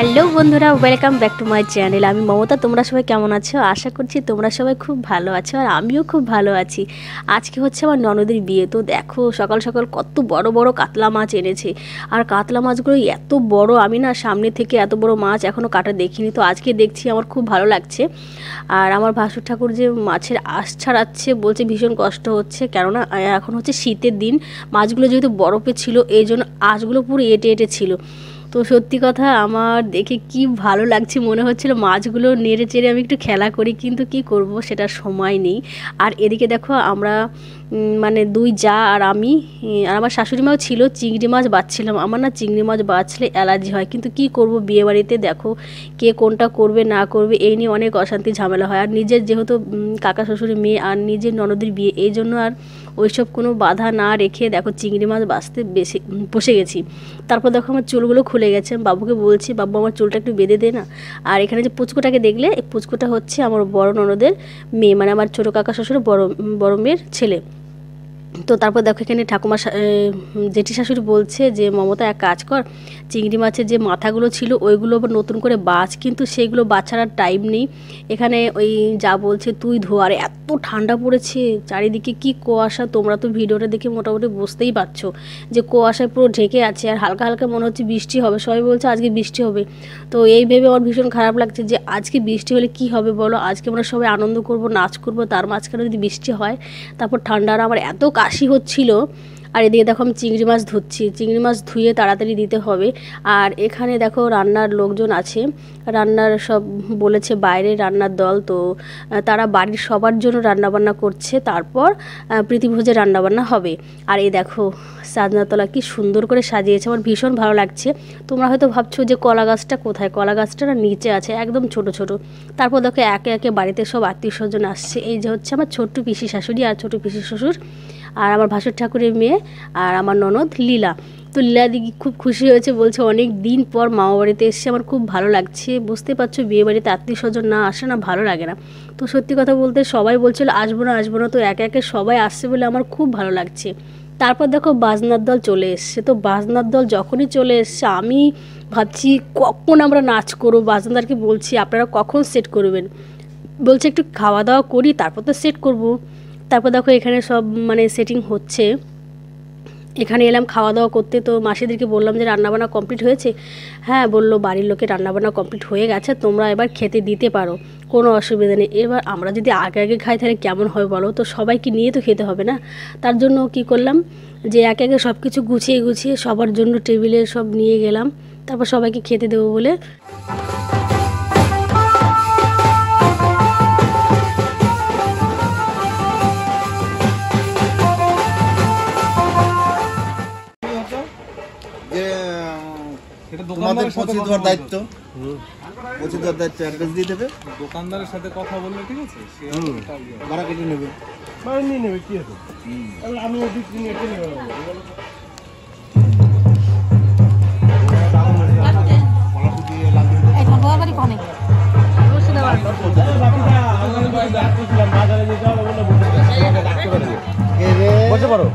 Hello বন্ধুরা, welcome back to my channel. আমি মমতা। তোমরা সবাই কেমন আছো? আশা করছি তোমরা সবাই খুব ভালো আছো, আর আমিও খুব ভালো আছি। আজকে হচ্ছে আমার ননদের বিয়ে। তো দেখো সকাল সকাল কত বড় বড় কাতলা মাছ এনেছে, আর কাতলা মাছগুলো এত বড়, আমি না সামনে থেকে এত বড় মাছ এখনও কাটা দেখিনি। তো আজকে দেখছি, আমার খুব ভালো লাগছে। আর আমার ভাসুর ঠাকুর যে মাছের আঁশ ছাড়াচ্ছে, বলছে ভীষণ কষ্ট হচ্ছে, কেননা এখন হচ্ছে শীতের দিন, মাছগুলো যেহেতু বরফে ছিল এই জন্য আঁশগুলো পুরো এঁটে এঁটে ছিল। তো সত্যি কথা আমার দেখে কি ভালো লাগছে, মনে হচ্ছিল মাছগুলো নেড়ে চেড়ে আমি একটু খেলা করি, কিন্তু কি করব, সেটার সময় নেই। আর এদিকে দেখো আমরা মানে দুই জা আর আমি আর আমার শাশুড়ি মাও ছিল, চিংড়ি মাছ বাছছিলাম। আমার না চিংড়ি মাছ বাছলে অ্যালার্জি হয়, কিন্তু কি করব, বিয়েবাড়িতে দেখো কে কোনটা করবে না করবে এই নিয়ে অনেক অশান্তি ঝামেলা হয়। আর নিজের যেহেতু কাকা শ্বশুরের মেয়ে আর নিজের ননদের বিয়ে, এই জন্য আর ওইসব কোনো বাধা না রেখে দেখো চিংড়ি মাছ বাছতে বেশি বসে গেছি। তারপর দেখো আমার চুলগুলো খুলে গেছে, বাবুকে বলছি বাবু আমার চুলটা একটু বেঁধে দে না। আর এখানে যে পুচকুটাকে দেখলে, এই পুচকুটা হচ্ছে আমার বড় ননদের মেয়ে, মানে আমার ছোটো কাকা শ্বশুরের বড় মেয়ের ছেলে। তো তারপর দেখো এখানে ঠাকুমা জেঠি শাশুড়ি বলছে যে মমতা এক কাজ কর, চিংড়ি মাছের যে মাথাগুলো ছিল ওইগুলো আবার নতুন করে বাছ, কিন্তু সেইগুলো বাছার আর টাইম নেই। এখানে ওই যা বলছে তুই ধো। আর এত ঠান্ডা পড়েছে চারিদিকে, কি কুয়াশা, তোমরা তো ভিডিওটা দেখে মোটামুটি বুঝতেই পারছো যে কুয়াশায় পুরো ঢেকে আছে, আর হালকা হালকা মনে হচ্ছে বৃষ্টি হবে। সবাই বলছে আজকে বৃষ্টি হবে। তো এই ভেবে আমার ভীষণ খারাপ লাগছে যে আজকে বৃষ্টি হলে কি হবে বলো, আজকে আমরা সবাই আনন্দ করব, নাচ করব, তার মাঝখানে যদি বৃষ্টি হয়, তারপর ঠান্ডা। আর আমার এত কাশি হচ্ছিল। আর এদিকে দেখো আমি চিংড়ি মাছ ধুচ্ছি, চিংড়ি মাছ ধুয়ে তাড়াতাড়ি দিতে হবে। আর এখানে দেখো রান্নার লোকজন আছে, রান্নার সব বলেছে বাইরে রান্নার দল, তো তারা বাড়ির সবার জন্য রান্নাবান্না করছে, তারপর প্রীতিভোজে রান্নাবান্না হবে। আর এই দেখো সাজনাতলা কি সুন্দর করে সাজিয়েছে, আমার ভীষণ ভালো লাগছে। তোমরা হয়তো ভাবছো যে কলা গাছটা কোথায়, কলা গাছটা না নিচে আছে, একদম ছোট ছোট। তারপর দেখো একে একে বাড়িতে সব আত্মীয় স্বজন আসছে। এই যে হচ্ছে আমার ছোট্ট পিসি শাশুড়ি আর ছোটো পিসি শ্বশুর, আর আমার ভাসুর ঠাকুরের মেয়ে, আর আমার ননদ লীলা। তো লীলা দিদি খুব খুশি হয়েছে, বলছে অনেক দিন পর মামা বাড়িতে এসছে, আমার খুব ভালো লাগছে। বুঝতে পারছো বিয়ে বাড়িতে আত্মীয় স্বজন না আসে না ভালো লাগে না। তো সত্যি কথা বলতে সবাই বলছিল আসবো না আসবো না, তো একে একে সবাই আসছে বলে আমার খুব ভালো লাগছে। তারপর দেখো বাজনার দল চলে এসছে। তো বাজনার দল যখনই চলে এসছে আমি ভাবছি কখন আমরা নাচ করবো। বাজনাদারকে বলছি আপনারা কখন সেট করবেন, বলছে একটু খাওয়া দাওয়া করি তারপর তো সেট করব। তারপর দেখো এখানে সব মানে সেটিং হচ্ছে, এখানে এলাম খাওয়া দাওয়া করতে। তো মাসিদেরকে বললাম যে রান্নাবান্না কমপ্লিট হয়েছে। হ্যাঁ বললো বাড়ির লোকের রান্নাবান্না কমপ্লিট হয়ে গেছে, তোমরা এবার খেতে দিতে পারো, কোনো অসুবিধা নেই। এবার আমরা যদি আগে আগে খাই তাহলে কেমন হবে বলো, তো সবাইকে নিয়ে তো খেতে হবে না। তার জন্য কি করলাম যে একে একে সব কিছু গুছিয়ে গুছিয়ে সবার জন্য টেবিলে সব নিয়ে গেলাম, তারপর সবাইকে খেতে দেবো বলে। তোমাদের পৌঁছে দেওয়ার দায়িত্ব, পৌঁছে দেওয়ার দায়িত্ব অ্যাড্রেস দিয়ে দেবে। দোকানদারের সাথে কথা বললে ঠিক আছে, ভাড়া কেটে নেবে, ভাড়া নিয়ে নেবে, কি আছে আমি বিক্রি নিয়ে চলে যাবো। বসে পারো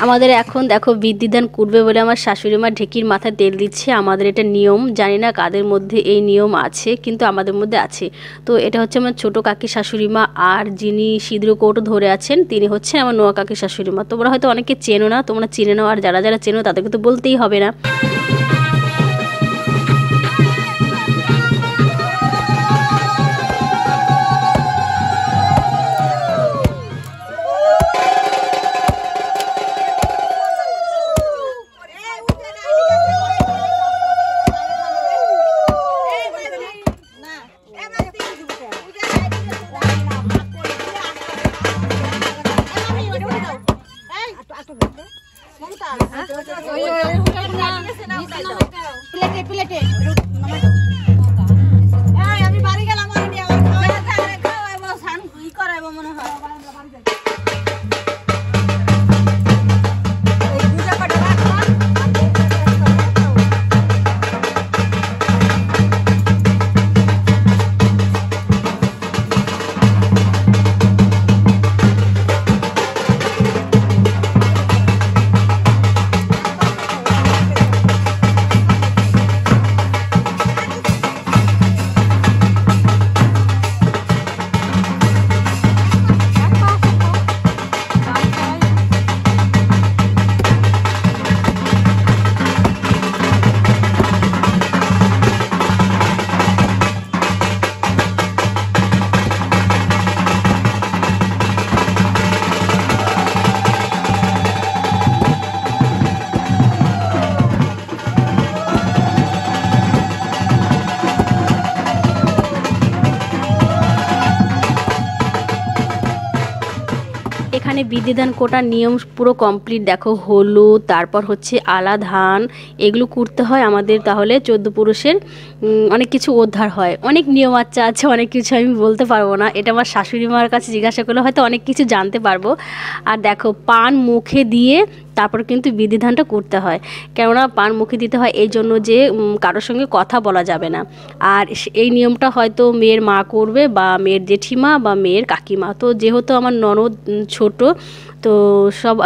আমাদের এখন দেখো বিদ্যুদান করবে বলে আমার শাশুড়ি মা ঢেকির মাথায় তেল দিচ্ছে। আমাদের এটা নিয়ম, জানি না কাদের মধ্যে এই নিয়ম আছে, কিন্তু আমাদের মধ্যে আছে। তো এটা হচ্ছে আমার ছোটো কাকি শাশুড়ি মা, আর যিনি সিঁদুর কৌটো ধরে আছেন তিনি হচ্ছে আমার নোয়া কাকি শাশুড়ি মা। তোমরা হয়তো অনেকে চেনো না, তোমরা চিনে নাও, আর যারা যারা চেনো তাদেরকে তো বলতেই হবে না। আমি বাড়ি গেলাম করাবো মনে হয়। এখানে বিদ্যুদান কোটার নিয়ম পুরো কমপ্লিট। দেখো হলুদ, তারপর হচ্ছে আলা ধান, এগুলো করতে হয় আমাদের, তাহলে 14 পুরুষের অনেক কিছু উদ্ধার হয়। অনেক নিয়ম আচ্ছা আছে, অনেক কিছু আমি বলতে পারবো না, এটা আমার শাশুড়ি মার কাছে জিজ্ঞাসা করলে হয়তো অনেক কিছু জানতে পারবো। আর দেখো পান মুখে দিয়ে তারপর কিন্তু বিধিধানটা করতে হয়, কেননা পান মুখে দিতে হয় এই জন্য যে কারোর সঙ্গে কথা বলা যাবে না। আর এই নিয়মটা হয়তো মেয়ের মা করবে, বা মেয়ের জেঠিমা, বা মেয়ের কাকিমা। তো যেহেতু আমার ননদ ছোট, তো সব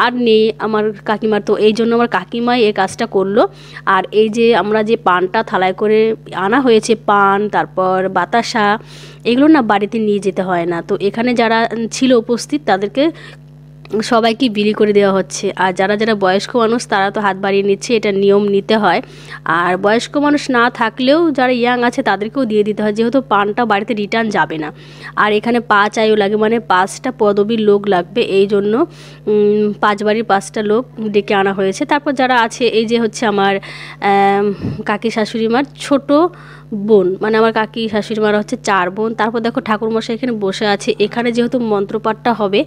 আর নেই আমার কাকিমার, তো এই জন্য আমার কাকিমাই এই কাজটা করলো। আর এই যে আমরা যে পানটা থালায় করে আনা হয়েছে, পান তারপর বাতাসা, এগুলো না বাড়িতে নিয়ে যেতে হয় না। তো এখানে যারা ছিল উপস্থিত তাদেরকে সবাইকে বিলি করে দেওয়া হচ্ছে। আর যারা যারা বয়স্ক মানুষ তারা তো হাত বাড়িয়ে নিচ্ছে, এটা নিয়ম নিতে হয়। আর বয়স্ক মানুষ না থাকলেও যারা ইয়াং আছে তাদেরকেও দিয়ে দিতে হয়, যেহেতু পানটা বাড়িতে রিটার্ন যাবে না। আর এখানে 5 আয়ু লাগে, মানে 5টা পদবীর লোক লাগবে, এই জন্য 5 বাড়ির 5টা লোক ডেকে আনা হয়েছে। তারপর যারা আছে, এই যে হচ্ছে আমার কাকি শাশুড়ি মার ছোট বোন, মানে আমার কাকি শাশুড়ি মারা হচ্ছে 4 বোন। তারপর দেখো ঠাকুরমশাই এখানে বসে আছে। এখানে যেহেতু মন্ত্রপাঠটা হবে,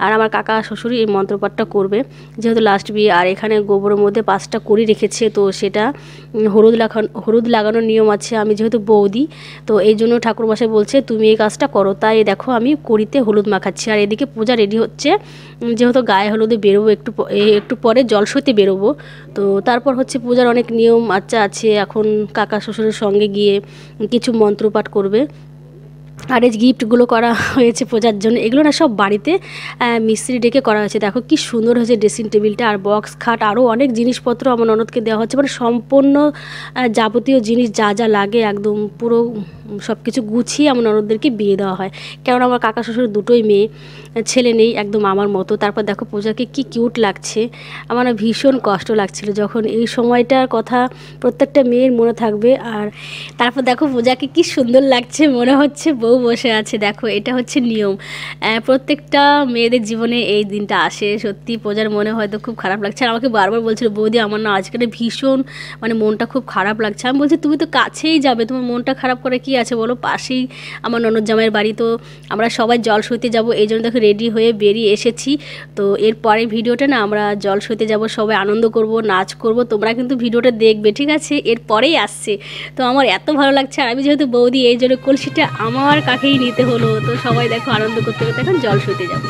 আর আমার কাকা শ্বশুরই এই মন্ত্রপাঠটা করবে, যেহেতু লাস্ট বিয়ে। আর এখানে গোবরের মধ্যে 5টা কড়ি রেখেছে, তো সেটা হলুদ লাগানোর নিয়ম আছে। আমি যেহেতু বৌদি, তো এই জন্য ঠাকুরমশাই বলছে তুমি এই কাজটা করো, তাই দেখো আমি কড়িতে হলুদ মাখাচ্ছি। আর এদিকে পূজা রেডি হচ্ছে, যেহেতু গায়ে হলুদে বেরোবো, একটু পরে জল সইতে বেরোবো। তো তারপর হচ্ছে পূজার অনেক নিয়ম আচ্ছা আছে। এখন কাকা শ্বশুরের সঙ্গে গিয়ে কিছু মন্ত্রপাঠ করবে। আর এই গিফটগুলো করা হয়েছে পূজার জন্য, এগুলো না সব বাড়িতে মিস্ত্রি ডেকে করা হয়েছে। দেখো কি সুন্দর হয়েছে ড্রেসিং টেবিলটা, আর বক্স খাট, আরও অনেক জিনিসপত্র আমার ননদকে দেওয়া হচ্ছে, মানে সম্পূর্ণ যাবতীয় জিনিস যা যা লাগে একদম পুরো সব কিছু গুছিয়ে আমার ননদদেরকে বিয়ে দেওয়া হয়। কেননা আমার কাকা শ্বশুর দুটোই মেয়ে, ছেলে নেই, একদম আমার মতো। তারপর দেখো পূজাকে কি কিউট লাগছে, আমার না ভীষণ কষ্ট লাগছিল যখন এই সময়টার কথা প্রত্যেকটা মেয়ের মনে থাকবে। আর তারপর দেখো পূজাকে কি সুন্দর লাগছে, মনে হচ্ছে বউ বসে আছে। দেখো এটা হচ্ছে নিয়ম, প্রত্যেকটা মেয়েদের জীবনে এই দিনটা আসে। সত্যি পূজার মনে হয়তো খুব খারাপ লাগছে, আর আমাকে বারবার বলছিল বৌদি আমার না আজকে ভীষণ মানে মনটা খুব খারাপ লাগছে। আমি বলছি তুমি তো কাছেই যাবে, তোমার মনটা খারাপ করে কি আছে বলো, পাশেই আমার ননদ জামাইয়ের বাড়ি, তো আমরা সবাই জল সইতে যাব, এই জন্য দেখো রেডি হয়ে বেরিয়ে এসেছি। তো এরপরে ভিডিওটা না আমরা জল সইতে যাব, সবাই আনন্দ করব, নাচ করব, তোমরা কিন্তু ভিডিওটা দেখবে, ঠিক আছে? এরপরেই আসছে। তো আমার এত ভালো লাগছে, আর আমি যেহেতু বৌদি এই জন্য কলসিটা আমার কাকেই নিতে হলো। তো সবাই দেখো আনন্দ করতে করতে এখন জল সইতে যাবো।